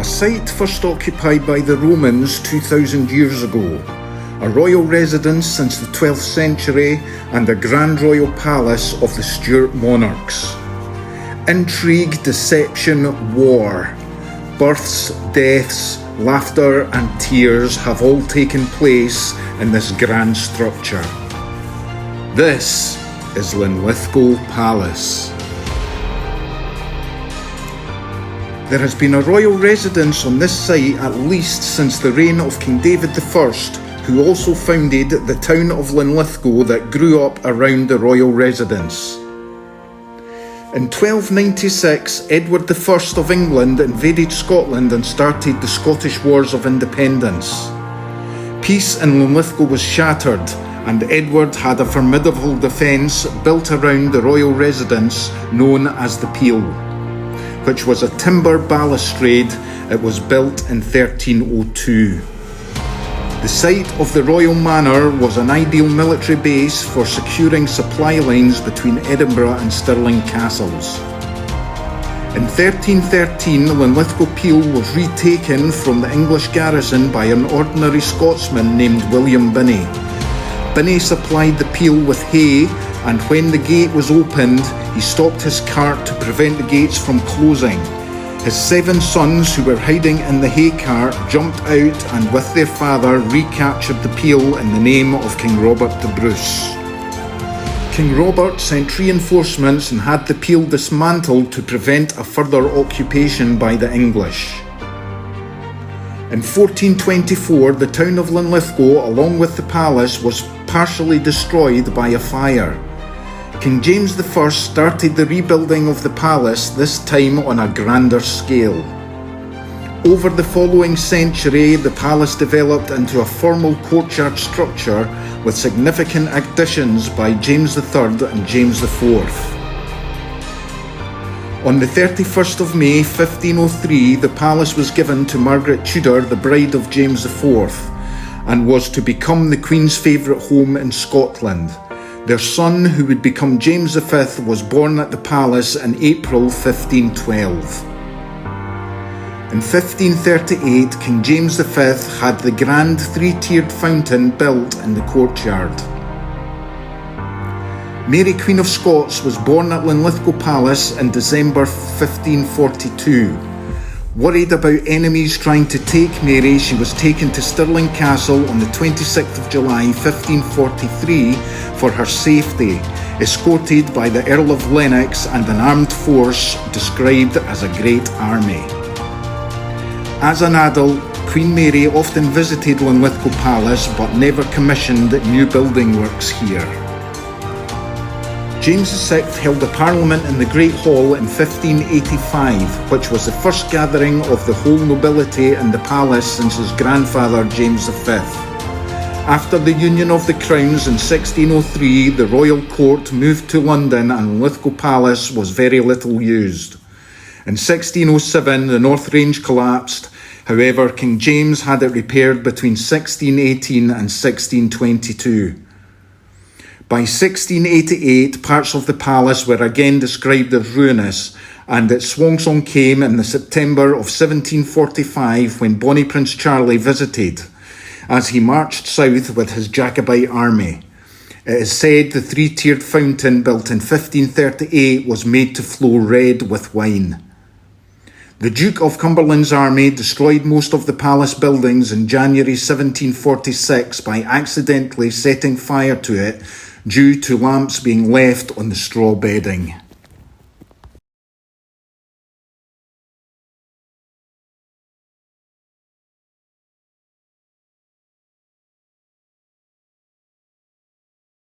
a site first occupied by the Romans 2,000 years ago, a royal residence since the 12th century and a grand royal palace of the Stuart monarchs. Intrigue, deception, war, births, deaths, laughter and tears have all taken place in this grand structure. This is Linlithgow Palace. There has been a royal residence on this site at least since the reign of King David I, who also founded the town of Linlithgow that grew up around the royal residence. In 1296, Edward I of England invaded Scotland and started the Scottish Wars of Independence. Peace in Linlithgow was shattered, and Edward had a formidable defence built around the royal residence known as the Peel, which was a timber balustrade. It was built in 1302. The site of the royal manor was an ideal military base for securing supply lines between Edinburgh and Stirling castles. In 1313, Linlithgow Peel was retaken from the English garrison by an ordinary Scotsman named William Binney. Binney supplied the Peel with hay, and when the gate was opened, he stopped his cart to prevent the gates from closing. His 7 sons, who were hiding in the hay cart, jumped out and with their father recaptured the Peel in the name of King Robert the Bruce. King Robert sent reinforcements and had the Peel dismantled to prevent a further occupation by the English. In 1424, the town of Linlithgow, along with the palace, was partially destroyed by a fire. King James I started the rebuilding of the palace, this time on a grander scale. Over the following century, the palace developed into a formal courtyard structure with significant additions by James III and James IV. On the 31st of May 1503, the palace was given to Margaret Tudor, the bride of James IV, and was to become the Queen's favourite home in Scotland. Their son, who would become James V, was born at the palace in April 1512. In 1538, King James V had the grand 3-tiered fountain built in the courtyard. Mary, Queen of Scots, was born at Linlithgow Palace in December 1542. Worried about enemies trying to take Mary, she was taken to Stirling Castle on the 26th of July 1543 for her safety, escorted by the Earl of Lennox and an armed force described as a great army. As an adult, Queen Mary often visited Linlithgow Palace but never commissioned new building works here. James VI held a parliament in the Great Hall in 1585, which was the first gathering of the whole nobility in the palace since his grandfather James V. After the union of the crowns in 1603, the royal court moved to London and Linlithgow Palace was very little used. In 1607, the North Range collapsed. However, King James had it repaired between 1618 and 1622. By 1688, parts of the palace were again described as ruinous, and its swan song came in the September of 1745 when Bonnie Prince Charlie visited, as he marched south with his Jacobite army. It is said the 3-tiered fountain built in 1538 was made to flow red with wine. The Duke of Cumberland's army destroyed most of the palace buildings in January 1746 by accidentally setting fire to it due to lamps being left on the straw bedding.